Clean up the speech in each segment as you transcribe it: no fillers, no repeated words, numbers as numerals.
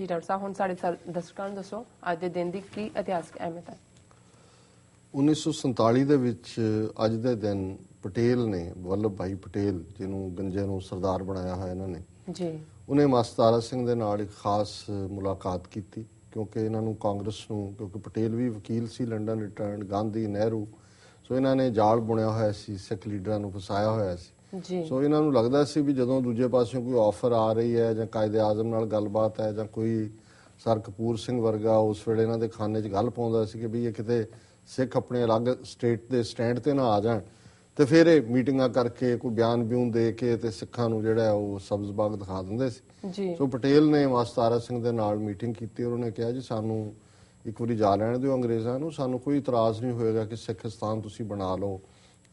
ਜੀ ਡਾਕਟਰ ਸਾਹਿਬ, ਹੁਣ ਸਾਡੇ ਦਰਸ਼ਕਾਂ ਨੂੰ ਦੱਸੋ ਅੱਜ ਦੇ ਦਿਨ ਦੀ ਕੀ ਇਤਿਹਾਸਕ ਅਹਿਮੀਅਤ ਹੈ। 1947 ਦੇ ਵਿੱਚ ਅੱਜ ਦੇ ਦਿਨ ਪਟੇਲ ਨੇ, ਵੱਲਭ ਭਾਈ ਪਟੇਲ, ਜਿਹਨੂੰ ਗੰਜੇ ਨੂੰ ਸਰਦਾਰ ਬਣਾਇਆ ਹੋਇਆ ਇਹਨਾਂ ਨੇ ਜੀ, ਉਹਨੇ ਮਾਸਟਰ ਤਾਰਾ ਸਿੰਘ ਦੇ ਨਾਲ ਇੱਕ ਖਾਸ ਮੁਲਾਕਾਤ ਕੀਤੀ, ਕਿਉਂਕਿ ਇਹਨਾਂ ਨੂੰ ਕਾਂਗਰਸ ਨੂੰ, ਕਿਉਂਕਿ ਪਟੇਲ ਵੀ ਵਕੀਲ ਸੀ, ਲੰਡਨ ਰਿਟਰਨਡ, ਗਾਂਧੀ, ਨਹਿਰੂ, ਸੋ ਇਹਨਾਂ ਨੇ ਜਾਲ ਬੁਣਿਆ ਹੋਇਆ ਸੀ, ਸਿੱਖ ਲੀਡਰਾਂ ਨੂੰ ਫਸਾਇਆ ਹੋਇਆ ਸੀ। ਸੋ ਇਹਨਾਂ ਨੂੰ ਲੱਗਦਾ ਸੀ ਵੀ ਜਦੋਂ ਦੂਜੇ ਪਾਸਿਓਂ ਕੋਈ ਆਫਰ ਆ ਰਹੀ ਹੈ ਜਾਂ ਕਾਇਦੇ ਆਜ਼ਮ ਨਾਲ ਗੱਲਬਾਤ ਹੈ ਜਾਂ ਕੋਈ ਸਰ ਕਪੂਰ ਸਿੰਘ ਵਰਗਾ ਉਸ ਵੇਲੇ ਇਹਨਾਂ ਦੇ ਖਾਨੇ 'ਚ ਗੱਲ ਪਾਉਂਦਾ ਸੀ ਕਿ ਵੀ ਇਹ ਕਿਤੇ ਸਿੱਖ ਆਪਣੇ ਅਲੱਗ ਸਟੇਟ ਦੇ ਸਟੈਂਡ ਤੇ ਨਾ ਆ ਜਾਣ, ਤੇ ਫਿਰ ਇਹ ਮੀਟਿੰਗਾਂ ਕਰਕੇ ਕੋਈ ਬਿਆਨ ਬਿਊਨ ਦੇ ਕੇ ਤੇ ਸਿੱਖਾਂ ਨੂੰ ਜਿਹੜਾ ਉਹ ਸਬਜ਼ ਬਾਗ ਦਿਖਾ ਦਿੰਦੇ ਸੀ। ਸੋ ਪਟੇਲ ਨੇ ਮਾਸਟਰ ਤਾਰਾ ਸਿੰਘ ਦੇ ਨਾਲ ਮੀਟਿੰਗ ਕੀਤੀ, ਉਹਨੇ ਕਿਹਾ ਜੀ ਸਾਨੂੰ ਇੱਕ ਵਾਰੀ ਜਾ ਲੈਣ ਦਿਓ ਅੰਗਰੇਜ਼ਾਂ ਨੂੰ, ਸਾਨੂੰ ਕੋਈ ਇਤਰਾਜ਼ ਨਹੀਂ ਹੋਏਗਾ ਕਿ ਸਿੱਖਿਸਤਾਨ ਤੁਸੀਂ ਬਣਾ ਲਓ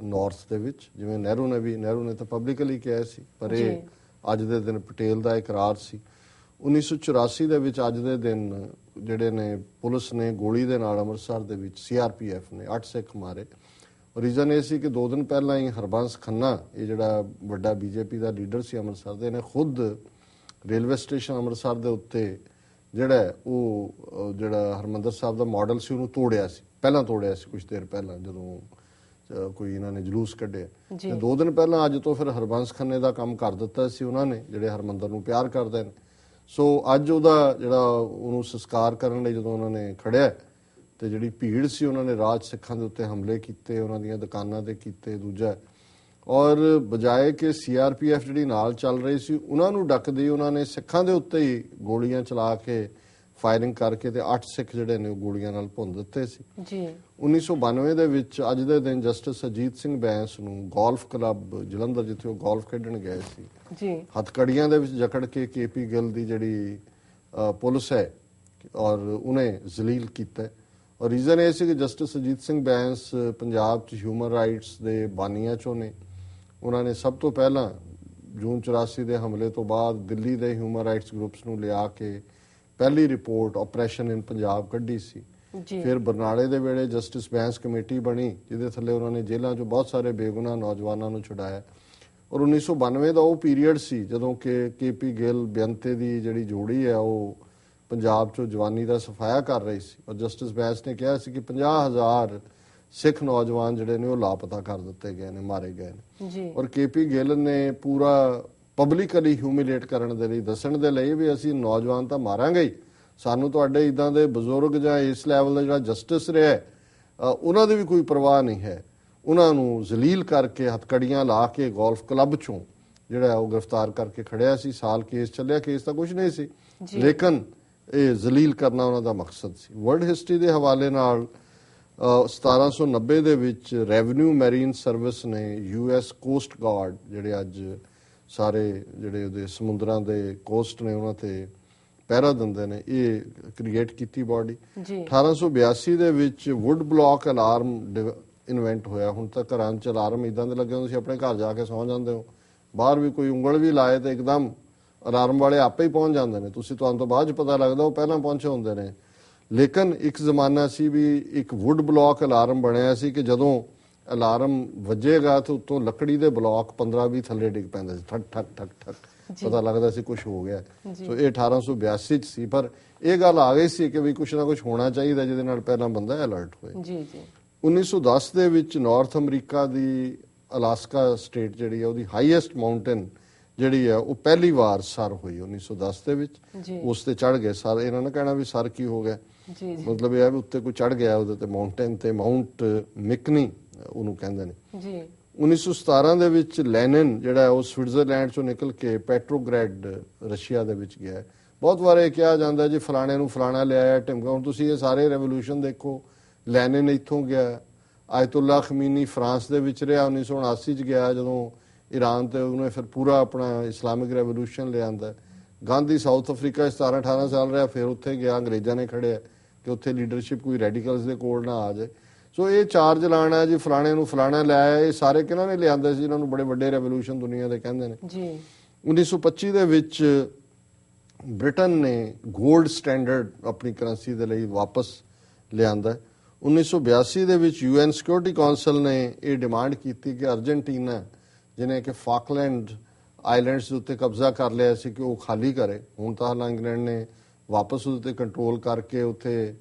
ਨਾਰਥ ਦੇ ਵਿੱਚ, ਜਿਵੇਂ ਨਹਿਰੂ ਨੇ ਤਾਂ ਪਬਲਿਕਲੀ ਕਿਹਾ ਸੀ, ਪਰ ਇਹ ਅੱਜ ਦੇ ਦਿਨ ਪਟੇਲ ਦਾ ਇਕਰਾਰ ਸੀ। 1984 ਦੇ ਵਿੱਚ ਅੱਜ ਦੇ ਦਿਨ ਜਿਹੜੇ ਨੇ ਪੁਲਿਸ ਨੇ ਗੋਲੀ ਦੇ ਨਾਲ ਅੰਮ੍ਰਿਤਸਰ ਦੇ ਵਿੱਚ CRPF ਨੇ 8 ਸਿੱਖ ਮਾਰੇ। ਰੀਜ਼ਨ ਇਹ ਸੀ ਕਿ 2 ਦਿਨ ਪਹਿਲਾਂ ਹੀ ਹਰਬੰਸ ਖੰਨਾ, ਇਹ ਜਿਹੜਾ ਵੱਡਾ BJP ਦਾ ਲੀਡਰ ਸੀ ਅੰਮ੍ਰਿਤਸਰ ਦੇ, ਨੇ ਖੁਦ ਰੇਲਵੇ ਸਟੇਸ਼ਨ ਅੰਮ੍ਰਿਤਸਰ ਦੇ ਉੱਤੇ ਜਿਹੜਾ ਉਹ ਜਿਹੜਾ ਹਰਮੰਦਰ ਸਾਹਿਬ ਦਾ ਮਾਡਲ ਸੀ ਉਹਨੂੰ ਤੋੜਿਆ ਸੀ, ਪਹਿਲਾਂ ਤੋੜਿਆ ਸੀ ਕੁਝ ਦੇਰ ਪਹਿਲਾਂ ਜਦੋਂ ਕੋਈ ਇਹਨਾਂ ਨੇ ਜਲੂਸ ਕੱਢਿਆ। ਤੇ 2 ਦਿਨ ਪਹਿਲਾਂ ਅੱਜ ਤੋਂ ਫਿਰ ਹਰਬੰਸ ਖੰਨੇ ਦਾ ਕੰਮ ਕਰ ਦਿੱਤਾ ਸੀ ਉਹਨਾਂ ਨੇ, ਜਿਹੜੇ ਹਰਮੰਦਰ ਨੂੰ ਪਿਆਰ ਕਰਦੇ ਨੇ। ਸੋ ਅੱਜ ਉਹਦਾ ਜਿਹੜਾ ਉਹਨੂੰ ਸੰਸਕਾਰ ਕਰਨ ਲਈ ਜਦੋਂ ਉਹਨਾਂ ਨੇ ਖੜਿਆ ਤੇ ਜਿਹੜੀ ਭੀੜ ਸੀ ਉਹਨਾਂ ਨੇ ਰਾਜ ਸਿੱਖਾਂ ਦੇ ਉੱਤੇ ਹਮਲੇ ਕੀਤੇ, ਉਹਨਾਂ ਦੀਆਂ ਦੁਕਾਨਾਂ ਤੇ ਕੀਤੇ। ਦੂਜਾ, ਔਰ ਬਜਾਏ ਕਿ CRPF ਜਿਹੜੀ ਨਾਲ ਚੱਲ ਰਹੀ ਸੀ ਉਹਨਾਂ ਨੂੰ ਡੱਕਦੀ, ਉਹਨਾਂ ਨੇ ਸਿੱਖਾਂ ਦੇ ਉੱਤੇ ਹੀ ਗੋਲੀਆਂ ਚਲਾ ਕੇ ਫਾਇਰਿੰਗ ਕਰਕੇ ਤੇ 8 ਸਿੱਖ ਜਿਹੜੇ ਨੇ ਉਹ ਗੋਲੀਆਂ ਨਾਲ ਭੁੰਨ ਦਿੱਤੇ ਸੀ। 1992 ਦੇ ਵਿੱਚ ਅੱਜ ਦੇ ਦਿਨ ਜਸਟਿਸ ਅਜੀਤ ਸਿੰਘ ਬੈਂਸ ਨੂੰ ਗੋਲਫ ਕਲੱਬ ਜਲੰਧਰ, ਜਿੱਥੇ ਉਹ ਗੋਲਫ ਖੇਡਣ ਗਏ ਸੀ, ਹੱਥਕੜੀਆਂ ਦੇ ਵਿੱਚ ਜਕੜ ਕੇ KP ਗਿੱਲ ਦੀ ਜਿਹੜੀ ਪੁਲਿਸ ਹੈ ਔਰ ਉਹਨੇ ਜ਼ਲੀਲ ਕੀਤਾ। ਔਰ ਰੀਜ਼ਨ ਇਹ ਸੀ ਕਿ ਜਸਟਿਸ ਅਜੀਤ ਸਿੰਘ ਬੈਂਸ ਪੰਜਾਬ 'ਚ ਹਿਊਮਨ ਰਾਈਟਸ ਦੇ ਬਾਨੀਆਂ 'ਚੋਂ ਨੇ। ਉਹਨਾਂ ਨੇ ਸਭ ਤੋਂ ਪਹਿਲਾਂ ਜੂਨ 84 ਦੇ ਹਮਲੇ ਤੋਂ ਬਾਅਦ ਦਿੱਲੀ ਦੇ ਹਿਊਮਨ ਰਾਈਟਸ ਗਰੁੱਪਸ ਨੂੰ ਲਿਆ ਕੇ ਪਹਿਲੀ ਰਿਪੋਰਟ ਆਪਰੇਸ਼ਨ ਇਨ ਪੰਜਾਬ ਕੱਢੀ ਸੀ। ਫਿਰ ਬਰਨਾਲੇ ਦੇ ਵੇਲੇ ਜਸਟਿਸ ਬੈਂਸ ਕਮੇਟੀ ਬਣੀ, ਜਿਹਦੇ ਥੱਲੇ ਉਹਨਾਂ ਨੇ ਜੇਲ੍ਹਾਂ 'ਚੋਂ ਬਹੁਤ ਸਾਰੇ ਬੇਗੁਨਾਹ ਨੌਜਵਾਨਾਂ ਨੂੰ ਛੁਡਾਇਆ। ਔਰ 1992 ਦਾ ਉਹ ਪੀਰੀਅਡ ਸੀ ਜਦੋਂ ਕਿ KP ਗਿੱਲ ਬੇਅੰਤੇ ਦੀ ਜਿਹੜੀ ਜੋੜੀ ਹੈ ਉਹ ਪੰਜਾਬ 'ਚੋਂ ਜਵਾਨੀ ਦਾ ਸਫਾਇਆ ਕਰ ਰਹੀ ਸੀ। ਔਰ ਜਸਟਿਸ ਬੈਂਸ ਨੇ ਕਿਹਾ ਸੀ ਕਿ 50,000 ਸਿੱਖ ਨੌਜਵਾਨ ਜਿਹੜੇ ਨੇ ਉਹ ਲਾਪਤਾ ਕਰ ਦਿੱਤੇ ਗਏ ਨੇ, ਮਾਰੇ ਗਏ ਨੇ। ਔਰ KP ਗਿੱਲ ਨੇ ਪੂਰਾ ਪਬਲਿਕਲੀ ਹਿਊਮਿਲੇਟ ਕਰਨ ਦੇ ਲਈ, ਦੱਸਣ ਦੇ ਲਈ ਵੀ ਅਸੀਂ ਨੌਜਵਾਨ ਤਾਂ ਮਾਰਾਂਗੇ ਹੀ, ਸਾਨੂੰ ਤੁਹਾਡੇ ਇੱਦਾਂ ਦੇ ਬਜ਼ੁਰਗ ਜਾਂ ਇਸ ਲੈਵਲ ਦਾ ਜਿਹੜਾ ਜਸਟਿਸ ਰਿਹਾ ਉਹਨਾਂ ਦੀ ਵੀ ਕੋਈ ਪਰਵਾਹ ਨਹੀਂ ਹੈ। ਉਹਨਾਂ ਨੂੰ ਜ਼ਲੀਲ ਕਰਕੇ ਹੱਥਕੜੀਆਂ ਲਾ ਕੇ ਗੋਲਫ ਕਲੱਬ 'ਚੋਂ ਜਿਹੜਾ ਉਹ ਗ੍ਰਿਫਤਾਰ ਕਰਕੇ ਖੜਿਆ ਸੀ। ਸਾਲ ਕੇਸ ਚੱਲਿਆ, ਕੇਸ ਤਾਂ ਕੁਝ ਨਹੀਂ ਸੀ, ਲੇਕਿਨ ਇਹ ਜ਼ਲੀਲ ਕਰਨਾ ਉਹਨਾਂ ਦਾ ਮਕਸਦ ਸੀ। ਵਰਲਡ ਹਿਸਟਰੀ ਦੇ ਹਵਾਲੇ ਨਾਲ 1790 ਦੇ ਵਿੱਚ ਰੈਵਨਿਊ ਮੈਰੀਨ ਸਰਵਿਸ ਨੇ US ਕੋਸਟ ਗਾਰਡ, ਜਿਹੜੇ ਅੱਜ ਸਾਰੇ ਜਿਹੜੇ ਉਹਦੇ ਸਮੁੰਦਰਾਂ ਦੇ ਕੋਸਟ ਨੇ ਉਹਨਾਂ ਤੇ ਪਹਿਰਾ ਦਿੰਦੇ ਨੇ, ਇਹ ਕ੍ਰੀਏਟ ਕੀਤੀ ਬਾਡੀ। 1882 ਦੇ ਵਿੱਚ ਵੁੱਡ ਬਲੌਕ ਅਲਾਰਮ ਇਨਵੈਂਟ ਹੋਇਆ। ਹੁਣ ਤੱਕ ਘਰਾਂ 'ਚ ਅਲਾਰਮ ਇਦਾਂ ਦੇ ਲੱਗੇ ਹੁੰਦੇ, ਤੁਸੀਂ ਆਪਣੇ ਘਰ ਜਾ ਕੇ ਸੌਂ ਜਾਂਦੇ ਹੋ, ਬਾਹਰ ਵੀ ਕੋਈ ਉਂਗਲ ਵੀ ਲਾਏ ਤੇ ਇੱਕਦਮ ਅਲਾਰਮ ਵਾਲੇ ਆਪੇ ਹੀ ਪਹੁੰਚ ਜਾਂਦੇ ਨੇ, ਤੁਹਾਨੂੰ ਤੋਂ ਬਾਅਦ 'ਚ ਪਤਾ ਲੱਗਦਾ ਉਹ ਪਹਿਲਾਂ ਪਹੁੰਚੇ ਹੁੰਦੇ ਨੇ। ਲੇਕਿਨ ਇੱਕ ਜ਼ਮਾਨਾ ਸੀ ਵੀ ਇੱਕ ਵੁੱਡ ਬਲੌਕ ਅਲਾਰਮ ਬਣਿਆ ਸੀ ਕਿ ਜਦੋਂ ਅਲਾਰਮ ਵੱਜੇਗਾ ਤੇ ਉੱਤੋਂ ਲੱਕੜੀ ਦੇ ਬਲੌਕ 15-20 ਥੱਲੇ ਡਿੱਗ ਪੈਂਦੇ ਸੀ, ਠਕ ਠਕ ਠਕ ਠਕ, ਪਤਾ ਲੱਗਦਾ ਸੀ ਕੁਝ ਹੋ ਗਿਆ। ਸੋ ਇਹ 1882 'ਚ ਸੀ, ਪਰ ਇਹ ਗੱਲ ਆ ਗਈ ਸੀ ਕਿ ਵੀ ਕੁਝ ਨਾ ਕੁਝ ਹੋਣਾ ਚਾਹੀਦਾ ਜਿਹਦੇ ਨਾਲ ਪਹਿਲਾਂ ਬੰਦਾ ਅਲਰਟ ਹੋਏ। 1910 ਦੇ ਵਿੱਚ ਨਾਰਥ ਅਮਰੀਕਾ ਦੀ ਅਲਾਸਕਾ ਸਟੇਟ ਜਿਹੜੀ ਹੈ ਉਹਦੀ ਹਾਈਐਸਟ ਮਾਊਂਟੇਨ ਜਿਹੜੀ ਹੈ ਉਹ ਪਹਿਲੀ ਵਾਰ ਸਰ ਹੋਈ 1910 ਦੇ ਵਿੱਚ। ਉਸ ਤੇ ਚੜ ਗਏ ਸਰ। ਇਹਨਾਂ ਨੇ ਕਹਿਣਾ ਵੀ ਸਰ ਕੀ ਹੋ ਗਿਆ, ਮਤਲਬ ਇਹ ਹੈ ਵੀ ਉੱਤੇ ਕੋਈ ਚੜ ਗਿਆ ਉਹਦੇ ਤੇ ਮਾਊਂਟੇਨ ਤੇ, ਮਾਊਂਟ ਮਿਕਨੀ ਉਹਨੂੰ ਕਹਿੰਦੇ ਨੇ। 1917 ਦੇ ਵਿੱਚ ਲੈਨਿਨ ਜਿਹੜਾ ਉਹ ਸਵਿਟਜ਼ਰਲੈਂਡ ਚੋਂ ਨਿਕਲ ਕੇ ਪੈਟਰੋਗ੍ਰੈਡ ਰਸ਼ੀਆ ਦੇ ਵਿੱਚ ਗਿਆ। ਬਹੁਤ ਵਾਰ ਇਹ ਕਿਹਾ ਜਾਂਦਾ ਜੀ ਫਲਾਣੇ ਨੂੰ ਫਲਾਣਾ ਲਿਆਇਆ ਢਿਮਕਾ। ਹੁਣ ਤੁਸੀਂ ਇਹ ਸਾਰੇ ਰੈਵੋਲੂਸ਼ਨ ਦੇਖੋ, ਲੈਨਿਨ ਇੱਥੋਂ ਗਿਆ, ਆਇਤੁੱਲਾ ਖਮੀਨੀ ਫਰਾਂਸ ਦੇ ਵਿੱਚ ਰਿਹਾ, 1979 ਚ ਗਿਆ ਜਦੋਂ ਈਰਾਨ ਤੇ ਉਹਨੇ ਫਿਰ ਪੂਰਾ ਆਪਣਾ ਇਸਲਾਮਿਕ ਰੈਵੋਲੂਸ਼ਨ ਲਿਆਂਦਾ। ਗਾਂਧੀ ਸਾਊਥ ਅਫਰੀਕਾ 17-18 ਸਾਲ ਰਿਹਾ, ਫਿਰ ਉੱਥੇ ਗਿਆ, ਅੰਗਰੇਜ਼ਾਂ ਨੇ ਖੜਿਆ ਕਿ ਉੱਥੇ ਲੀਡਰਸ਼ਿਪ ਕੋਈ ਰੈਡੀਕਲਸ ਦੇ ਕੋਲ ਨਾ ਆ ਜਾਏ। ਸੋ ਇਹ ਚਾਰਜ ਲਾਣਾ ਜੀ ਫਲਾਣੇ ਨੂੰ ਫਲਾਣਾ ਲਿਆਇਆ, ਇਹ ਸਾਰੇ ਕਿਹਨਾਂ ਨੇ ਲਿਆਂਦੇ ਸੀ? ਇਹਨਾਂ ਨੂੰ ਬੜੇ ਵੱਡੇ ਰੈਵੋਲੂਸ਼ਨ ਦੁਨੀਆ ਦੇ ਕਹਿੰਦੇ ਨੇ। 1925 ਦੇ ਵਿੱਚ ਬ੍ਰਿਟਨ ਨੇ ਗੋਲਡ ਸਟੈਂਡਰਡ ਆਪਣੀ ਕਰੰਸੀ ਦੇ ਲਈ ਵਾਪਸ ਲਿਆਂਦਾ। 1982 ਦੇ ਵਿੱਚ UN ਸਿਕਿਉਰਿਟੀ ਕਾਉਂਸਲ ਨੇ ਇਹ ਡਿਮਾਂਡ ਕੀਤੀ ਕਿ ਅਰਜਨਟੀਨਾ ਜਿਹਨੇ ਕਿ ਫਾਕਲੈਂਡ ਆਈਲੈਂਡਸ ਦੇ ਉੱਤੇ ਕਬਜ਼ਾ ਕਰ ਲਿਆ ਸੀ ਕਿ ਉਹ ਖਾਲੀ ਕਰੇ। ਹੁਣ ਤਾਂ ਹਾਲਾਂ ਇੰਗਲੈਂਡ ਨੇ ਵਾਪਸ ਉਹਦੇ ਤੇ ਕੰਟਰੋਲ ਕਰਕੇ ਉੱਥੇ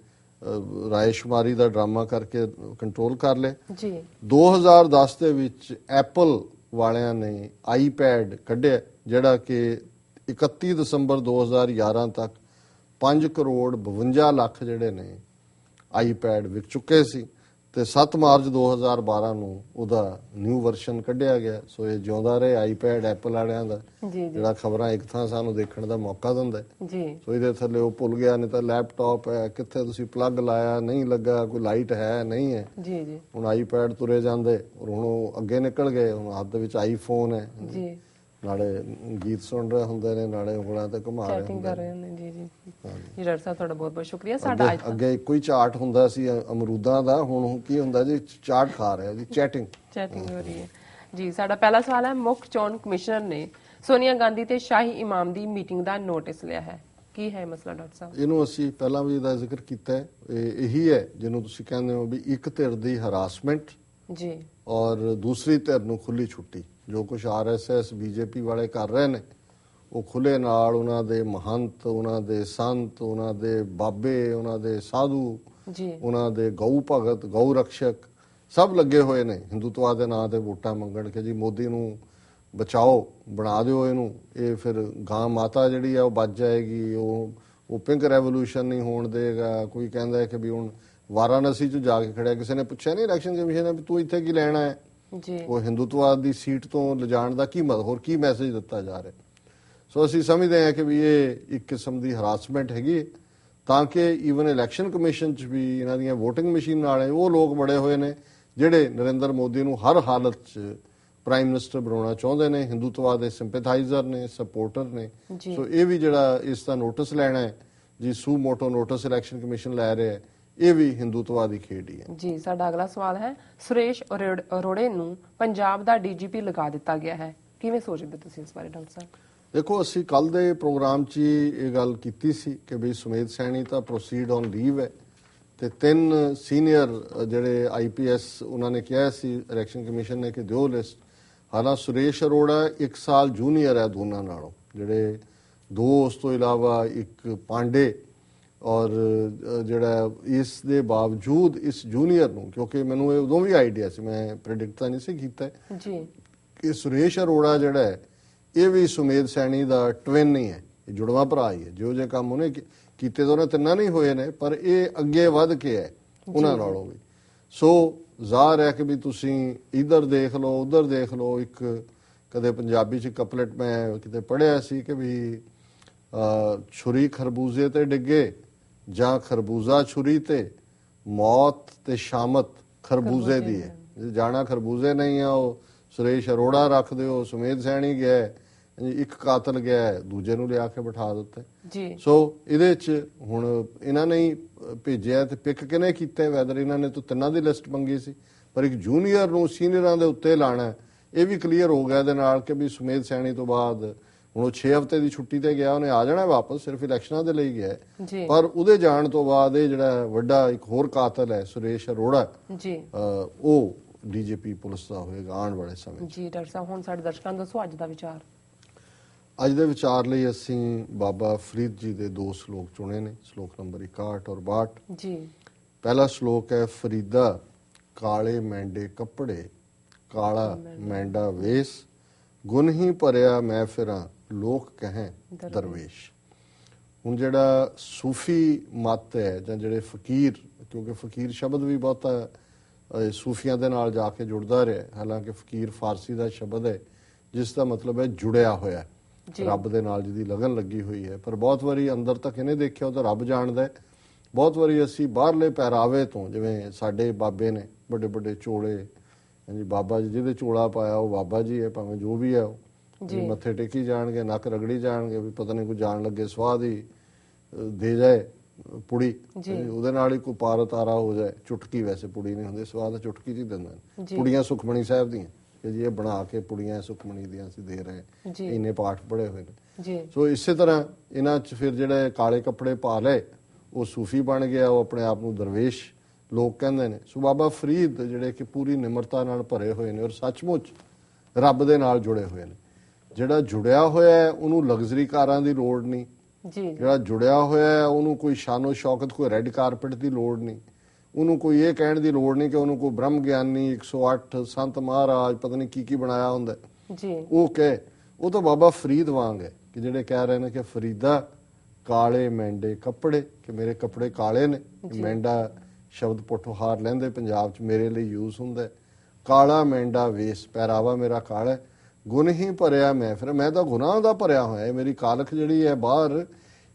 ਰਾਏਸ਼ੁਮਾਰੀ ਦਾ ਡਰਾਮਾ ਕਰਕੇ ਕੰਟਰੋਲ ਕਰ ਲਏ। ਜੀ 2010 ਦੇ ਵਿੱਚ ਐਪਲ ਵਾਲਿਆਂ ਨੇ ਆਈਪੈਡ ਕੱਢਿਆ, ਜਿਹੜਾ ਕਿ 31 ਦਸੰਬਰ 2011 ਤੱਕ 5 ਕਰੋੜ 52 ਲੱਖ ਜਿਹੜੇ ਨੇ ਆਈਪੈਡ ਵਿਕ ਚੁੱਕੇ ਸੀ, ਤੇ 7 ਮਾਰਚ 2012 ਨੂੰ ਉਹਦਾ ਨਿਊ ਵਰਸ਼ਨ ਕੱਢਿਆ ਗਿਆ। ਸੋ ਇਹ ਜਿਉਂਦਾ ਰਹੇ ਆਈਪੈਡ ਐਪਲ ਵਾਲਿਆਂ ਦਾ, ਜੀ ਜਿਹੜਾ ਖਬਰਾਂ ਇੱਕ ਥਾਂ ਸਾਨੂੰ ਦੇਖਣ ਦਾ ਮੌਕਾ ਦਿੰਦਾ ਹੈ। ਜੀ ਸੋ ਇਹਦੇ ਥੱਲੇ ਉਹ ਭੁੱਲ ਗਿਆ, ਨਹੀਂ ਤਾਂ ਲੈਪਟਾਪ ਹੈ, ਕਿੱਥੇ ਤੁਸੀਂ ਪਲੱਗ ਲਾਇਆ ਨਹੀਂ ਲੱਗਾ, ਕੋਈ ਲਾਈਟ ਹੈ ਨਹੀਂ ਹੈ। ਜੀ ਜੀ ਹੁਣ ਆਈਪੈਡ ਤੁਰੇ ਜਾਂਦੇ, ਔਰ ਹੁਣ ਉਹ ਅੱਗੇ ਨਿਕਲ ਗਏ। ਹੁਣ ਹੱਥ ਦੇ ਵਿੱਚ ਆਈਫੋਨ ਹੈ, ਜੀ ਨਾਲੇ ਗੀਤ ਸੁਣ ਰਹੇ ਹੁੰਦੇ ਨੇ, ਨਾਲੇ ਉਂਗਲਾਂ ਤੇ ਘੁਮਾ ਰਹੇ ਚੈਟਿੰਗ ਹੁੰਦੇ ਕਰ ਨੇ। ਰਹੇ ਨੇ। ਜੀ ਜੀ ਜੀ ਡਾਕਟਰ ਸਾਹਿਬ ਤੁਹਾਡਾ ਬਹੁਤ ਬਹੁਤ ਸ਼ੁਕਰੀਆ। ਸਾਡਾ ਅੱਜ ਅੱਗੇ ਇੱਕੋ ਹੀ ਚਾਰਟ ਹੁੰਦਾ ਸੀ ਅਮਰੂਦਾਂ ਦਾ, ਹੁਣ ਕੀ ਹੁੰਦਾ ਜੀ, ਚਾਰਟ ਖਾ ਰਿਹਾ ਜੀ, ਚੈਟਿੰਗ ਚੈਟਿੰਗ ਹੋ ਰਹੀ ਹੈ। ਜੀ ਸਾਡਾ ਪਹਿਲਾ ਸਵਾਲ ਹੈ, ਮੁੱਖ ਚੋਣ ਕਮਿਸ਼ਨਰ ਨੇ ਸੋਨੀਆ ਗਾਂਧੀ ਤੇ ਸ਼ਾਹੀ ਇਮਾਮ ਦੀ ਮੀਟਿੰਗ ਦਾ ਨੋਟਿਸ ਲਿਆ ਹੈ, ਕੀ ਹੈ ਮਸਲਾ ਡਾਕਟਰ ਸਾਹਿਬ? ਇਹਨੂੰ ਅਸੀਂ ਪਹਿਲਾਂ ਵੀ ਇਹਦਾ ਜ਼ਿਕਰ ਕੀਤਾ ਹੈ। ਇਹੀ ਹੈ ਜਿਹਨੂੰ ਤੁਸੀਂ ਕਹਿੰਦੇ ਹੋ ਵੀ ਇੱਕ ਧਿਰ ਦੀ ਹਰਾਸਮੈਂਟ ਜੀ ਔਰ ਦੂਸਰੀ ਧਿਰ ਨੂੰ ਖੁੱਲੀ ਛੁੱਟੀ। ਜੋ ਕੁਝ ਆਰਐਸਐਸ ਬੀਜੇਪੀ ਵਾਲੇ ਕਰ ਰਹੇ ਨੇ, ਉਹ ਖੁੱਲੇ ਨਾਲ ਉਹਨਾਂ ਦੇ ਮਹੰਤ, ਉਹਨਾਂ ਦੇ ਸੰਤ, ਉਹਨਾਂ ਦੇ ਬਾਬੇ, ਉਹਨਾਂ ਦੇ ਸਾਧੂ, ਜੀ ਉਹਨਾਂ ਦੇ ਗਊ ਭਗਤ, ਗਊ ਰਕਸ਼ਕ ਸਭ ਲੱਗੇ ਹੋਏ ਨੇ ਹਿੰਦੂਤਵਾ ਦੇ ਨਾਂ ਤੇ ਵੋਟਾਂ ਮੰਗਣ ਕਿ ਜੀ ਮੋਦੀ ਨੂੰ ਬਚਾਓ, ਬਣਾ ਦਿਓ ਇਹਨੂੰ, ਇਹ ਫਿਰ ਗਾਂ ਮਾਤਾ ਜਿਹੜੀ ਆ ਉਹ ਬਚ ਜਾਏਗੀ, ਉਹ ਪਿੰਕ ਰੈਵੋਲੂਸ਼ਨ ਨਹੀਂ ਹੋਣ ਦੇਗਾ। ਕੋਈ ਕਹਿੰਦਾ ਹੈ ਕਿ ਵੀ ਹੁਣ ਵਾਰਾਣਸੀ 'ਚ ਜਾ ਕੇ ਖੜਿਆ, ਕਿਸੇ ਨੇ ਪੁੱਛਿਆ ਨਹੀਂ ਇਲੈਕਸ਼ਨ ਕਮਿਸ਼ਨ ਨੇ ਵੀ ਤੂੰ ਇੱਥੇ ਕੀ ਲੈਣਾ ਹੈ? ਜੀ ਉਹ ਹਿੰਦੂਤਵਾਦ ਦੀ ਸੀਟ ਤੋਂ ਲਿਜਾਣ ਦਾ ਕੀ ਮਤਲਬ, ਹੋਰ ਕੀ ਮੈਸੇਜ ਦਿੱਤਾ ਜਾ ਰਿਹਾ? ਸੋ ਅਸੀਂ ਸਮਝਦੇ ਹਾਂ ਕਿ ਵੀ ਇਹ ਇੱਕ ਕਿਸਮ ਦੀ ਹਰਾਸਮੈਂਟ ਹੈਗੀ, ਤਾਂ ਕਿ ਈਵਨ ਇਲੈਕਸ਼ਨ ਕਮਿਸ਼ਨ 'ਚ ਵੀ ਇਹਨਾਂ ਦੀਆਂ VOTING ਮਸ਼ੀਨ ਨਾਲ ਉਹ ਲੋਕ ਬੜੇ ਹੋਏ ਨੇ ਜਿਹੜੇ ਨਰਿੰਦਰ ਮੋਦੀ ਨੂੰ ਹਰ ਹਾਲਤ 'ਚ ਪ੍ਰਾਈਮ ਮਿਨਿਸਟਰ ਬਣਾਉਣਾ ਚਾਹੁੰਦੇ ਨੇ, ਹਿੰਦੂਤਵਾਦ ਦੇ ਸਿੰਪੈਥਾਈਜ਼ਰ ਨੇ, ਸਪੋਰਟਰ ਨੇ। ਸੋ ਇਹ ਵੀ ਜਿਹੜਾ ਇਸ ਦਾ ਨੋਟਿਸ ਲੈਣਾ ਹੈ ਜੀ, ਸੂ ਮੋਟੋ ਨੋਟਿਸ ਇਲੈਕਸ਼ਨ ਕਮਿਸ਼ਨ ਲੈ ਰਿਹਾ ਹੈ, ਇਹ ਵੀ ਹਿੰਦੂਤਵਾਦ ਦੀ ਖੇਡ ਹੀ ਹੈ। ਜੀ ਸਾਡਾ ਅਗਲਾ ਸਵਾਲ ਹੈ, ਸੁਰੇਸ਼ ਅਰੋੜੇ ਨੂੰ ਪੰਜਾਬ ਦਾ ਡੀਜੀਪੀ ਲਗਾ ਦਿੱਤਾ ਗਿਆ ਹੈ, ਕਿਵੇਂ ਸੋਚਦੇ ਤੁਸੀਂ ਇਸ ਬਾਰੇ ਡਾਕਟਰ ਸਾਹਿਬ? ਦੇਖੋ, ਅਸੀਂ ਕੱਲ ਦੇ ਪ੍ਰੋਗਰਾਮ 'ਚ ਇਹ ਗੱਲ ਕੀਤੀ ਸੀ ਕਿ ਵੀ ਸੁਮੇਧ ਸੈਣੀ ਤਾਂ ਪ੍ਰੋਸੀਡ ਔਨ ਲੀਵ ਹੈ, ਤੇ 3 ਸੀਨੀਅਰ ਜਿਹੜੇ IPS ਉਹਨਾਂ ਨੇ ਕਿਹਾ ਸੀ ਇਲੈਕਸ਼ਨ ਕਮਿਸ਼ਨ ਨੇ ਕਿ ਦਿਓ ਲਿਸਟ। ਹਾਲਾਂਕਿ ਸੁਰੇਸ਼ ਅਰੋੜਾ 1 ਸਾਲ ਜੂਨੀਅਰ ਹੈ ਦੋਨਾਂ ਨਾਲੋਂ, ਜਿਹੜੇ 2 ਉਸ ਤੋਂ ਇਲਾਵਾ ਇੱਕ ਪਾਂਡੇ, ਔਰ ਜਿਹੜਾ ਇਸ ਦੇ ਬਾਵਜੂਦ ਇਸ ਜੂਨੀਅਰ ਨੂੰ, ਕਿਉਂਕਿ ਮੈਨੂੰ ਇਹ ਉਦੋਂ ਵੀ ਆਈਡੀਆ ਸੀ, ਮੈਂ ਪ੍ਰੈਡਿਕਟ ਤਾਂ ਨਹੀਂ ਸੀ ਕੀਤਾ ਜੀ ਕਿ ਸੁਰੇਸ਼ ਅਰੋੜਾ ਜਿਹੜਾ ਹੈ ਇਹ ਵੀ ਸੁਮੇਧ ਸੈਣੀ ਦਾ ਟਵਿਨ ਹੀ ਹੈ, ਇਹ ਜੁੜਵਾ ਭਰਾ ਹੀ ਹੈ। ਜਿਹੋ ਜਿਹੇ ਕੰਮ ਉਹਨੇ ਕੀਤੇ ਤਾਂ ਉਹਨੇ ਤਿੰਨਾਂ ਨਹੀਂ ਹੋਏ ਨੇ, ਪਰ ਇਹ ਅੱਗੇ ਵੱਧ ਕੇ ਹੈ ਉਹਨਾਂ ਨਾਲੋਂ ਵੀ। ਸੋ ਜ਼ਾਹਰ ਹੈ ਕਿ ਵੀ ਤੁਸੀਂ ਇੱਧਰ ਦੇਖ ਲਓ, ਉੱਧਰ ਦੇਖ ਲਓ। ਇੱਕ ਕਦੇ ਪੰਜਾਬੀ 'ਚ ਕਪਲੇਟ ਮੈਂ ਕਿਤੇ ਪੜ੍ਹਿਆ ਸੀ ਕਿ ਵੀ ਛੁਰੀ ਖਰਬੂਜ਼ੇ ਤੇ ਡਿੱਗੇ ਜਾਂ ਖਰਬੂਜ਼ਾ ਛੁਰੀ ਤੇ, ਮੌਤ ਤੇ ਸ਼ਾਮਤ ਖਰਬੂਜ਼ੇ ਦੀ ਹੈ। ਜਾਣਾ ਖਰਬੂਜ਼ੇ ਨਹੀਂ ਆ, ਉਹ ਸੁਰੇਸ਼ ਅਰੋੜਾ ਰੱਖ ਦਿਓ, ਸੁਮੇਧ ਸੈਣੀ ਗਿਆ, ਇੱਕ ਕਾਤਲ ਗਿਆ, ਦੂਜੇ ਨੂੰ ਲਿਆ ਕੇ ਬਿਠਾ ਦਿੱਤਾ ਜੀ। ਸੋ ਇਹਦੇ 'ਚ ਹੁਣ ਇਹਨਾਂ ਨੇ ਹੀ ਭੇਜਿਆ, ਤੇ ਪਿਕ ਕਿਹਨੇ ਕੀਤਾ, ਵੈਦਰ ਇਹਨਾਂ ਨੇ ਤਾਂ ਤਿੰਨਾਂ ਦੀ ਲਿਸਟ ਮੰਗੀ ਸੀ, ਪਰ ਇੱਕ ਜੂਨੀਅਰ ਨੂੰ ਸੀਨੀਅਰਾਂ ਦੇ ਉੱਤੇ ਲਾਣਾ, ਇਹ ਵੀ ਕਲੀਅਰ ਹੋ ਗਿਆ ਇਹਦੇ ਨਾਲ ਕਿ ਵੀ ਸੁਮੇਧ ਸੈਣੀ ਤੋਂ ਬਾਅਦ ਹੁਣ ਉਹ 6 ਹਫ਼ਤੇ ਦੀ ਛੁੱਟੀ ਤੇ ਗਿਆ, ਉਹਨੇ ਆ ਜਾਣਾ ਵਾਪਸ, ਸਿਰਫ ਇਲੈਕਸ਼ਨਾਂ ਦੇ ਲਈ ਗਿਆ, ਪਰ ਉਹਦੇ ਜਾਣ ਤੋਂ ਬਾਅਦ ਇਹ ਜਿਹੜਾ ਵੱਡਾ ਇੱਕ ਹੋਰ ਕਾਤਲ ਹੈ ਸੁਰੇਸ਼ ਅਰੋੜਾ ਜੀ, ਉਹ ਡੀਜੀਪੀ ਪੁਲਿਸ ਦਾ ਹੋਏਗਾ ਆਉਣ ਵਾਲੇ ਸਮੇਂ ਜੀ। ਡਾਕਟਰ ਸਾਹਿਬ ਹੁਣ ਸਾਡੇ ਦਰਸ਼ਕਾਂ ਨੂੰ ਦੱਸੋ ਅੱਜ ਦਾ ਵਿਚਾਰ। ਅੱਜ ਦੇ ਵਿਚਾਰ ਲਈ ਅਸੀਂ ਬਾਬਾ ਫਰੀਦ ਜੀ ਦੇ 2 ਸ਼ਲੋਕ ਚੁਣੇ ਨੇ, ਸ਼ਲੋਕ ਨੰਬਰ 61 ਔਰ 62 ਜੀ। ਪਹਿਲਾ ਸ਼ਲੋਕ ਹੈ, ਫਰੀਦਾ ਕਾਲੇ ਮੈਂਡੇ ਕੱਪੜੇ, ਕਾਲਾ ਮੈਂਡਾ ਵੇਸ, ਗੁਣ ਹੀ ਭਰਿਆ ਮੈਂ ਫਿਰਾਂ, ਲੋਕ ਕਹੇ ਦਰਵੇਸ਼। ਹੁਣ ਜਿਹੜਾ ਸੂਫੀ ਮਤ ਹੈ ਜਾਂ ਜਿਹੜੇ ਫਕੀਰ, ਕਿਉਂਕਿ ਫਕੀਰ ਸ਼ਬਦ ਵੀ ਬਹੁਤਾ ਸੂਫੀਆਂ ਦੇ ਨਾਲ ਜਾ ਕੇ ਜੁੜਦਾ ਰਿਹਾ, ਹਾਲਾਂਕਿ ਫਕੀਰ ਫਾਰਸੀ ਦਾ ਸ਼ਬਦ ਹੈ ਜਿਸ ਦਾ ਮਤਲਬ ਹੈ ਜੁੜਿਆ ਹੋਇਆ, ਰੱਬ ਦੇ ਨਾਲ ਜਿਹਦੀ ਲਗਨ ਲੱਗੀ ਹੋਈ ਹੈ। ਪਰ ਬਹੁਤ ਵਾਰੀ ਅੰਦਰ ਤੱਕ ਇਹਨੇ ਦੇਖਿਆ ਉਹ ਤਾਂ ਰੱਬ ਜਾਣਦਾ ਹੈ। ਬਹੁਤ ਵਾਰੀ ਅਸੀਂ ਬਾਹਰਲੇ ਪਹਿਰਾਵੇ ਤੋਂ, ਜਿਵੇਂ ਸਾਡੇ ਬਾਬੇ ਨੇ ਵੱਡੇ ਵੱਡੇ ਚੋਲੇ, ਹਾਂਜੀ ਬਾਬਾ ਜੀ ਜਿਹਦੇ ਚੋਲਾ ਪਾਇਆ ਉਹ ਬਾਬਾ ਜੀ ਹੈ, ਭਾਵੇਂ ਜੋ ਵੀ ਹੈ, ਉਹ ਮੱਥੇ ਟੇਕੀ ਜਾਣਗੇ, ਨੱਕ ਰਗੜੀ ਜਾਣਗੇ, ਵੀ ਪਤਾ ਨਹੀਂ ਕੋਈ ਜਾਣ ਲੱਗੇ ਸਵਾਦ ਹੀ ਦੇ ਜਾਏ ਪੁੜੀ, ਉਹਦੇ ਨਾਲ ਹੀ ਕੋਈ ਪਾਰ ਤਾਰਾ ਹੋ ਜਾਏ। ਚੁਟਕੀ, ਵੈਸੇ ਪੁੜੀ ਨਹੀਂ ਹੁੰਦੀ, ਸਵਾਦ ਚੁਟਕੀ 'ਚ ਹੀ ਦਿੰਦੇ ਨੇ। ਪੁੜੀਆਂ ਸੁਖਮਣੀ ਸਾਹਿਬ ਦੀਆਂ ਕਿ ਜੀ ਇਹ ਬਣਾ ਕੇ ਪੁੜੀਆਂ ਸੁਖਮਣੀ ਦੀਆਂ ਅਸੀਂ ਦੇ ਰਹੇ, ਇੰਨੇ ਪਾਠ ਪੜ੍ਹੇ ਹੋਏ ਨੇ। ਸੋ ਇਸੇ ਤਰ੍ਹਾਂ ਇਹਨਾਂ 'ਚ ਫਿਰ ਜਿਹੜੇ ਕਾਲੇ ਕੱਪੜੇ ਪਾ ਲਏ ਉਹ ਸੂਫੀ ਬਣ ਗਿਆ, ਉਹ ਆਪਣੇ ਆਪ ਨੂੰ ਦਰਵੇਸ਼ ਲੋਕ ਕਹਿੰਦੇ ਨੇ। ਸੋ ਬਾਬਾ ਫਰੀਦ ਜਿਹੜੇ ਕਿ ਪੂਰੀ ਨਿਮਰਤਾ ਨਾਲ ਭਰੇ ਹੋਏ ਨੇ ਔਰ ਸੱਚਮੁੱਚ ਰੱਬ ਦੇ ਨਾਲ ਜੁੜੇ ਹੋਏ ਨੇ। ਜਿਹੜਾ ਜੁੜਿਆ ਹੋਇਆ ਹੈ ਉਹਨੂੰ ਲਗਜ਼ਰੀ ਕਾਰਾਂ ਦੀ ਲੋੜ ਨਹੀਂ, ਜੀ ਜੀ ਜਿਹੜਾ ਜੁੜਿਆ ਹੋਇਆ ਹੈ ਉਹਨੂੰ ਕੋਈ ਸ਼ਾਨੋ ਸ਼ੌਕਤ, ਕੋਈ ਰੈੱਡ ਕਾਰਪੇਟ ਦੀ ਲੋੜ ਨਹੀਂ, ਉਹਨੂੰ ਕੋਈ ਇਹ ਕਹਿਣ ਦੀ ਲੋੜ ਨਹੀਂ ਕਿ ਉਹਨੂੰ ਕੋਈ ਬ੍ਰਹਮ ਗਿਆਨੀ 108 ਸੰਤ ਮਹਾਰਾਜ ਪਤਾ ਨਹੀਂ ਕੀ ਬਣਾਇਆ ਹੁੰਦਾ ਜੀ। ਉਹ ਕਹੇ। ਉਹ ਤਾਂ ਬਾਬਾ ਫਰੀਦ ਵਾਂਗ ਹੈ ਕਿ ਜਿਹੜੇ ਕਹਿ ਰਹੇ ਨੇ ਕਿ ਫਰੀਦਾ ਕਾਲੇ ਮੈਂਡੇ ਕੱਪੜੇ, ਕਿ ਮੇਰੇ ਕੱਪੜੇ ਕਾਲੇ ਨੇ। ਮੈਂਡਾ ਸ਼ਬਦ ਪੋਠੋਹਾਰ ਲੈਂਦੇ ਪੰਜਾਬ 'ਚ ਮੇਰੇ ਲਈ ਯੂਜ਼ ਹੁੰਦਾ ਹੈ। ਕਾਲਾ ਮੈਂਡਾ ਵੇਸ, ਪਹਿਰਾਵਾ ਮੇਰਾ ਕਾਲਾ, ਗੁਣ ਹੀ ਭਰਿਆ ਮੈਂ, ਫਿਰ ਮੈਂ ਤਾਂ ਗੁਨਾਹ ਦਾ ਭਰਿਆ ਹੋਇਆ। ਮੇਰੀ ਕਾਲਖ ਜਿਹੜੀ ਹੈ ਬਾਹਰ,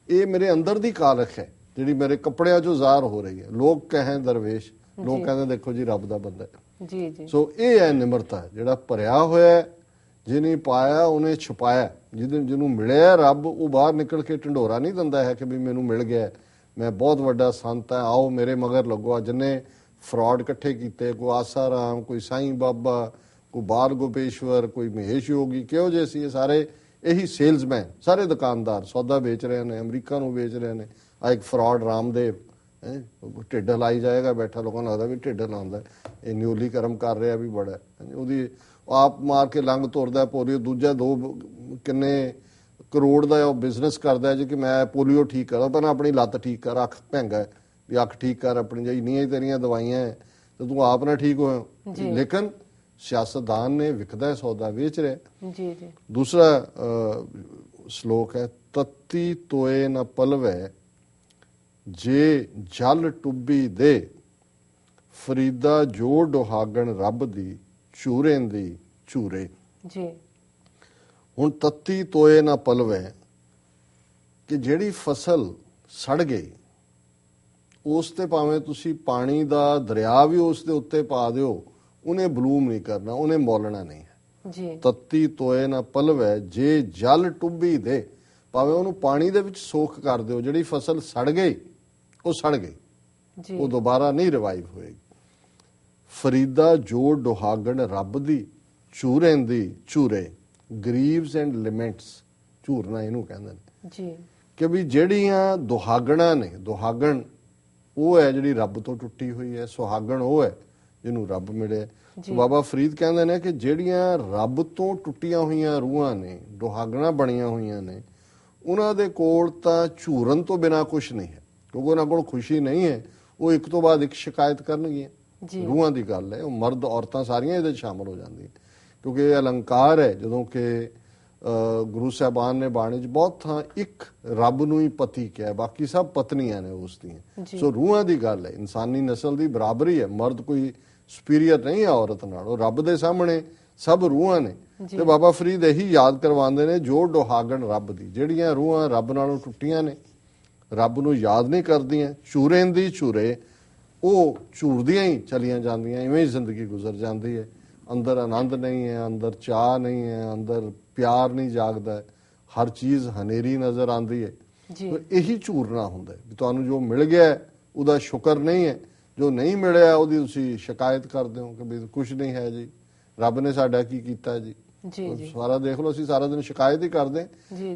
ਇਹ ਮੇਰੇ ਅੰਦਰ ਦੀ ਕਾਲਖ ਹੈ ਜਿਹੜੀ ਮੇਰੇ ਕੱਪੜਿਆਂ 'ਚੋਂ ਜ਼ਾਹਰ ਹੋ ਰਹੀ ਹੈ। ਲੋਕ ਕਹੇ ਦਰਵੇਸ਼, ਲੋਕ ਕਹਿੰਦੇ ਦੇਖੋ ਜੀ ਰੱਬ ਦਾ ਬੰਦਾ ਹੈ। ਜੀ ਜੀ। ਸੋ ਇਹ ਹੈ ਨਿਮਰਤਾ, ਜਿਹੜਾ ਭਰਿਆ ਹੋਇਆ, ਜਿਹਨੇ ਪਾਇਆ ਉਹਨੇ ਛੁਪਾਇਆ। ਜਿਹਨੂੰ ਮਿਲਿਆ ਰੱਬ, ਉਹ ਬਾਹਰ ਨਿਕਲ ਕੇ ਢੰਡੋਰਾ ਨਹੀਂ ਦਿੰਦਾ ਹੈ ਕਿ ਵੀ ਮੈਨੂੰ ਮਿਲ ਗਿਆ, ਮੈਂ ਬਹੁਤ ਵੱਡਾ ਸੰਤ ਹਾਂ, ਆਓ ਮੇਰੇ ਮਗਰ ਲੱਗੋ। ਜਿੰਨੇ ਫਰਾਡ ਇਕੱਠੇ ਕੀਤੇ, ਕੋਈ ਆਸਾ ਰਾਮ, ਕੋਈ ਸਾਈਂ ਬਾਬਾ, ਕੋਈ ਬਾਲ ਗੋਪੇਸ਼ਵਰ, ਕੋਈ ਮਹੇਸ਼ ਯੋਗੀ, ਕਿਹੋ ਜਿਹੇ ਸੀ ਇਹ ਸਾਰੇ? ਇਹੀ ਸੇਲਜ਼ਮੈਨ, ਸਾਰੇ ਦੁਕਾਨਦਾਰ ਸੌਦਾ ਵੇਚ ਰਹੇ ਨੇ, ਅਮਰੀਕਾ ਨੂੰ ਵੇਚ ਰਹੇ ਨੇ। ਆ ਇੱਕ ਫਰਾਡ ਰਾਮਦੇਵ ਢਿੱਡ ਲਾਈ ਜਾਏਗਾ ਬੈਠਾ, ਲੋਕਾਂ ਨੂੰ ਲੱਗਦਾ ਵੀ ਢਿੱਡ ਲਾਉਂਦਾ, ਇਹ ਨਿਊਲੀ ਕਰਮ ਕਰ ਰਿਹਾ ਵੀ ਬੜਾ। ਉਹਦੀ ਆਪ ਮਾਰ ਕੇ ਲੰਘ ਤੁਰਦਾ ਪੋਲੀਓ, ਦੂਜਾ 2 ਕਿੰਨੇ ਕਰੋੜ ਦਾ ਉਹ ਬਿਜ਼ਨਸ ਕਰਦਾ ਜੀ ਕਿ ਮੈਂ ਪੋਲੀਓ ਠੀਕ ਕਰਾਂ, ਪਹਿਲਾਂ ਆਪਣੀ ਲੱਤ ਠੀਕ ਕਰ, ਅੱਖ ਭੈਂਗਾ ਵੀ ਅੱਖ ਠੀਕ ਕਰ ਆਪਣੀ, ਜੀ ਇੰਨੀਆਂ ਹੀ ਤੇਰੀਆਂ ਦਵਾਈਆਂ ਤੇ ਤੂੰ ਆਪ ਨਾ ਠੀਕ ਹੋਇਆ। ਲੇਕਿਨ ਸਿਆਸਤਦਾਨ ਨੇ ਵਿਕਦਾ ਸੌਦਾ ਵੇਚ ਰਿਹਾ। ਜੀ ਜੀ। ਦੂਸਰਾ ਸ਼ਲੋਕ ਹੈ, ਤਤੀ ਤੋਏ ਨਾ ਪਲਵੈ ਜੇ ਜਲ ਟੁੱਬੀ ਦੇ, ਫਰੀਦਾ ਜੋ ਡੁਹਾਗਣ ਰੱਬ ਦੀ, ਝੂਰੇਂਦੀ ਝੂਰੇ। ਜੀ। ਹੁਣ ਤਤੀ ਤੋਏ ਨਾ ਪਲਵੈ, ਕਿ ਜਿਹੜੀ ਫਸਲ ਸੜ ਗਈ ਉਸ ਤੇ ਭਾਵੇਂ ਤੁਸੀਂ ਪਾਣੀ ਦਾ ਦਰਿਆ ਵੀ ਉਸ ਦੇ ਉੱਤੇ ਪਾ ਦਿਓ, ਉਹਨੇ ਬਲੂਮ ਨਹੀਂ ਕਰਨਾ, ਉਹਨੇ ਮੌਲਣਾ ਨਹੀਂ ਹੈ। ਜੀ। ਤਤੀ ਤੋਏ ਨਾ ਪਲਵੈ ਜੇ ਜਲ ਟੁੱਬੀ ਦੇ, ਭਾਵੇਂ ਉਹਨੂੰ ਪਾਣੀ ਦੇ ਵਿੱਚ ਸੋਖ ਕਰ ਦਿਓ, ਜਿਹੜੀ ਫਸਲ ਸੜ ਗਈ ਉਹ ਸੜ ਗਈ, ਉਹ ਦੁਬਾਰਾ ਨਹੀਂ ਰਿਵਾਈਵ ਹੋਏਗੀ। ਫਰੀਦਾ ਜੋ ਡੁਹਾਗਣ ਰੱਬ ਦੀ, ਝੂਰੇਂਦੀ ਝੂਰੇ, ਗਰੀਵਸ ਐਂਡ ਲਿਮੈਂਟਸ, ਝੂਰਨਾ ਇਹਨੂੰ ਕਹਿੰਦੇ ਨੇ ਜੀ, ਕਿ ਵੀ ਜਿਹੜੀਆਂ ਦੁਹਾਗਣਾਂ ਨੇ, ਦੁਹਾਗਣ ਉਹ ਹੈ ਜਿਹੜੀ ਰੱਬ ਤੋਂ ਟੁੱਟੀ ਹੋਈ ਹੈ, ਸੁਹਾਗਣ ਉਹ ਹੈ ਜਿਹਨੂੰ ਰੱਬ ਮਿਲਿਆ। ਬਾਬਾ ਫਰੀਦ ਕਹਿੰਦੇ ਨੇ ਕਿ ਜਿਹੜੀਆਂ ਰੱਬ ਤੋਂ ਟੁੱਟੀਆਂ ਹੋਈਆਂ ਰੂਹਾਂ ਨੇ, ਦੁਹਾਗਣਾਂ ਬਣੀਆਂ ਹੋਈਆਂ ਨੇ, ਉਹਨਾਂ ਦੇ ਕੋਲ ਤਾਂ ਝੂਰਨ ਤੋਂ ਬਿਨਾ ਕੁਝ ਨਹੀਂ ਹੈ, ਕਿਉਂਕਿ ਉਹਨਾਂ ਕੋਲ ਖੁਸ਼ੀ ਨਹੀਂ ਹੈ। ਉਹ ਇੱਕ ਤੋਂ ਬਾਅਦ ਇੱਕ ਸ਼ਿਕਾਇਤ ਕਰਨਗੀਆਂ। ਰੂਹਾਂ ਦੀ ਗੱਲ ਹੈ, ਉਹ ਮਰਦ ਔਰਤਾਂ ਸਾਰੀਆਂ ਇਹਦੇ ਸ਼ਾਮਲ ਹੋ ਜਾਂਦੀਆਂ, ਕਿਉਂਕਿ ਇਹ ਅਲੰਕਾਰ ਹੈ। ਜਦੋਂ ਕਿ ਗੁਰੂ ਸਾਹਿਬਾਨ ਨੇ ਬਾਣੀ 'ਚ ਬਹੁਤ ਥਾਂ ਇੱਕ ਰੱਬ ਨੂੰ ਹੀ ਪਤੀ ਕਿਹਾ, ਬਾਕੀ ਸਭ ਪਤਨੀਆਂ ਨੇ ਉਸ ਦੀਆਂ। ਸੋ ਰੂਹਾਂ ਦੀ ਗੱਲ ਹੈ, ਇਨਸਾਨੀ ਨਸਲ ਦੀ ਬਰਾਬਰੀ ਹੈ, ਮਰਦ ਕੋਈ ਸੁਪੀਰੀਅਰ ਨਹੀਂ ਹੈ ਔਰਤ ਨਾਲ, ਉਹ ਰੱਬ ਦੇ ਸਾਹਮਣੇ ਸਭ ਰੂਹਾਂ ਨੇ। ਤੇ ਬਾਬਾ ਫਰੀਦ ਇਹੀ ਯਾਦ ਕਰਵਾਉਂਦੇ ਨੇ, ਜੋ ਡੁਹਾਗਣ ਰੱਬ ਦੀ, ਜਿਹੜੀਆਂ ਰੂਹਾਂ ਰੱਬ ਨਾਲੋਂ ਟੁੱਟੀਆਂ ਨੇ, ਰੱਬ ਨੂੰ ਯਾਦ ਨਹੀਂ ਕਰਦੀਆਂ, ਝੂਰੇਂਦੀ ਝੂਰੇ, ਉਹ ਝੂਰਦੀਆਂ ਹੀ ਚਲੀਆਂ ਜਾਂਦੀਆਂ, ਇਵੇਂ ਹੀ ਜ਼ਿੰਦਗੀ ਗੁਜ਼ਰ ਜਾਂਦੀ ਹੈ। ਅੰਦਰ ਆਨੰਦ ਨਹੀਂ ਹੈ, ਅੰਦਰ ਚਾਹ ਨਹੀਂ ਹੈ, ਅੰਦਰ ਪਿਆਰ ਨਹੀਂ ਜਾਗਦਾ, ਹਰ ਚੀਜ਼ ਹਨੇਰੀ ਨਜ਼ਰ ਆਉਂਦੀ ਹੈ। ਇਹੀ ਝੂਰਨਾ ਹੁੰਦਾ ਵੀ ਤੁਹਾਨੂੰ ਜੋ ਮਿਲ ਗਿਆ ਉਹਦਾ ਸ਼ੁਕਰ ਨਹੀਂ ਹੈ, ਜੋ ਨਹੀਂ ਮਿਲਿਆ ਉਹਦੀ ਤੁਸੀਂ ਸ਼ਿਕਾਇਤ ਕਰਦੇ ਹੋ ਕਿ ਵੀ ਕੁਝ ਨਹੀਂ ਹੈ ਜੀ, ਰੱਬ ਨੇ ਸਾਡਾ ਕੀ ਕੀਤਾ ਜੀ। ਸਾਰਾ ਦੇਖ ਲਓ, ਅਸੀਂ ਸਾਰਾ ਦਿਨ ਸ਼ਿਕਾਇਤ ਹੀ ਕਰਦੇ,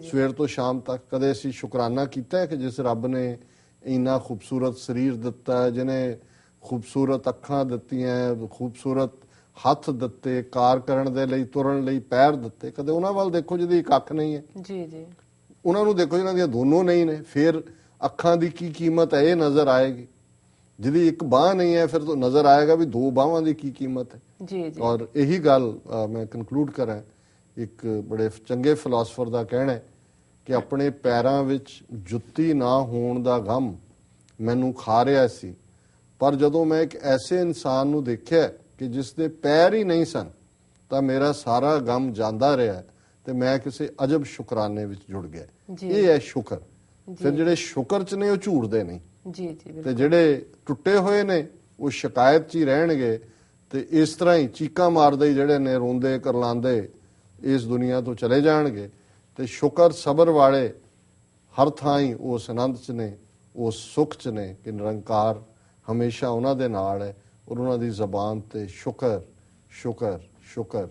ਸਵੇਰ ਤੋਂ ਸ਼ਾਮ ਤੱਕ। ਕਦੇ ਅਸੀਂ ਸ਼ੁਕਰਾਨਾ ਕੀਤਾ ਹੈ ਕਿ ਜਿਸ ਰੱਬ ਨੇ ਇੰਨਾ ਖੂਬਸੂਰਤ ਸਰੀਰ ਦਿੱਤਾ, ਜਿਹਨੇ ਖੂਬਸੂਰਤ ਅੱਖਾਂ ਦਿੱਤੀਆਂ, ਖੂਬਸੂਰਤ ਹੱਥ ਦਿੱਤੇ, ਕਾਰ ਕਰਨ ਦੇ ਲਈ, ਤੁਰਨ ਲਈ ਪੈਰ ਦਿੱਤੇ, ਕਦੇ ਉਹਨਾਂ ਵੱਲ ਦੇਖੋ ਜਿਹਦੀ ਇੱਕ ਅੱਖ ਨਹੀਂ ਹੈ। ਉਹਨਾਂ ਨੂੰ ਦੇਖੋ ਜਿਹਨਾਂ ਦੀਆਂ ਦੋਨੋਂ ਨਹੀਂ ਨੇ, ਫਿਰ ਅੱਖਾਂ ਦੀ ਕੀ ਕੀਮਤ ਹੈ ਇਹ ਨਜ਼ਰ ਆਏਗੀ। ਜਿਹਦੀ ਇੱਕ ਬਾਹ ਨਹੀਂ ਹੈ, ਫਿਰ ਤੋਂ ਨਜ਼ਰ ਆਏਗਾ ਵੀ 2 ਬਾਹਾਂ ਦੀ ਕੀ ਕੀਮਤ ਹੈ। ਔਰ ਇਹੀ ਗੱਲ ਮੈਂ ਕਨਕਲੂਡ ਕਰਾਂ, ਇੱਕ ਬੜੇ ਚੰਗੇ ਫਿਲਾਸਫਰ ਦਾ ਕਹਿਣਾ ਹੈ ਕਿ ਆਪਣੇ ਪੈਰਾਂ ਵਿੱਚ ਜੁੱਤੀ ਨਾ ਹੋਣ ਦਾ ਗਮ ਮੈਨੂੰ ਖਾ ਰਿਹਾ ਸੀ, ਪਰ ਜਦੋਂ ਮੈਂ ਇੱਕ ਐਸੇ ਇਨਸਾਨ ਨੂੰ ਦੇਖਿਆ ਕਿ ਜਿਸ ਦੇ ਪੈਰ ਹੀ ਨਹੀਂ ਸਨ, ਤਾਂ ਮੇਰਾ ਸਾਰਾ ਗਮ ਜਾਂਦਾ ਰਿਹਾ ਤੇ ਮੈਂ ਕਿਸੇ ਅਜਬ ਸ਼ੁਕਰਾਨੇ ਵਿੱਚ ਜੁੜ ਗਿਆ। ਇਹ ਹੈ ਸ਼ੁਕਰ। ਫਿਰ ਜਿਹੜੇ ਸ਼ੁਕਰ 'ਚ ਨੇ ਉਹ ਝੂਰਦੇ ਨਹੀਂ, ਤੇ ਜਿਹੜੇ ਟੁੱਟੇ ਹੋਏ ਨੇ ਉਹ ਸ਼ਿਕਾਇਤ 'ਚ ਹੀ ਰਹਿਣਗੇ, ਤੇ ਇਸ ਤਰ੍ਹਾਂ ਹੀ ਚੀਕਾਂ ਮਾਰਦੇ ਜਿਹੜੇ ਨੇ, ਰੋਂਦੇ ਕਰਲਾਉਂਦੇ ਇਸ ਦੁਨੀਆ ਤੋਂ ਚਲੇ ਜਾਣਗੇ। ਤੇ ਸ਼ੁਕਰ ਸਬਰ ਵਾਲੇ ਹਰ ਥਾਂ ਹੀ ਉਸ ਆਨੰਦ 'ਚ ਨੇ, ਉਸ ਸੁੱਖ 'ਚ ਨੇ ਕਿ ਨਿਰੰਕਾਰ ਹਮੇਸ਼ਾ ਉਹਨਾਂ ਦੇ ਨਾਲ ਹੈ, ਔਰ ਉਹਨਾਂ ਦੀ ਜ਼ਬਾਨ ਤੇ ਸ਼ੁਕਰ ਸ਼ੁਕਰ ਸ਼ੁਕਰ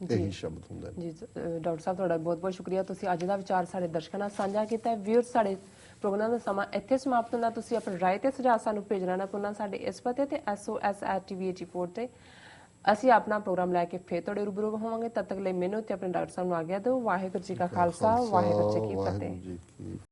ਇਹੀ ਸ਼ਬਦ ਹੁੰਦੇ ਨੇ। ਜੀ ਡਾਕਟਰ ਸਾਹਿਬ, ਤੁਹਾਡਾ ਬਹੁਤ ਬਹੁਤ ਸ਼ੁਕਰੀਆ, ਤੁਸੀਂ ਅੱਜ ਦਾ ਵਿਚਾਰ ਸਾਡੇ ਦਰਸ਼ਕਾਂ ਨਾਲ ਸਾਂਝਾ ਕੀਤਾ ਹੈ। ਵਿਊਅਰਸ, ਸਾਡੇ ਪ੍ਰੋਗਰਾਮ ਦਾ ਸਮਾਂ ਇੱਥੇ ਸਮਾਪਤ ਹੁੰਦਾ। ਤੁਸੀਂ ਆਪਣੀ ਰਾਏ ਤੇ ਸੁਝਾਅ ਸਾਨੂੰ ਭੇਜਣਾ ਨਾ ਭੁੱਲਣਾ ਸਾਡੇ ਇਸ ਪਤੇ ਤੇ SOS@TV84 ਤੇ। ਅਸੀਂ ਆਪਣਾ ਪ੍ਰੋਗਰਾਮ ਲੈ ਕੇ ਫੇਰ ਤੁਹਾਡੇ ਰੂਬਰੂ ਹੋਵਾਂਗੇ। ਤਦ ਤੱਕ ਲਈ ਮੈਨੂੰ ਤੇ ਆਪਣੇ ਡਾਕਟਰ ਸਾਹਿਬ ਨੂੰ ਆਗਿਆ ਦਿਓ। ਵਾਹਿਗੁਰੂ ਜੀ ਕਾ ਖਾਲਸਾ, ਵਾਹਿਗੁਰੂ ਜੀ ਕੀ ਫਤਿਹ।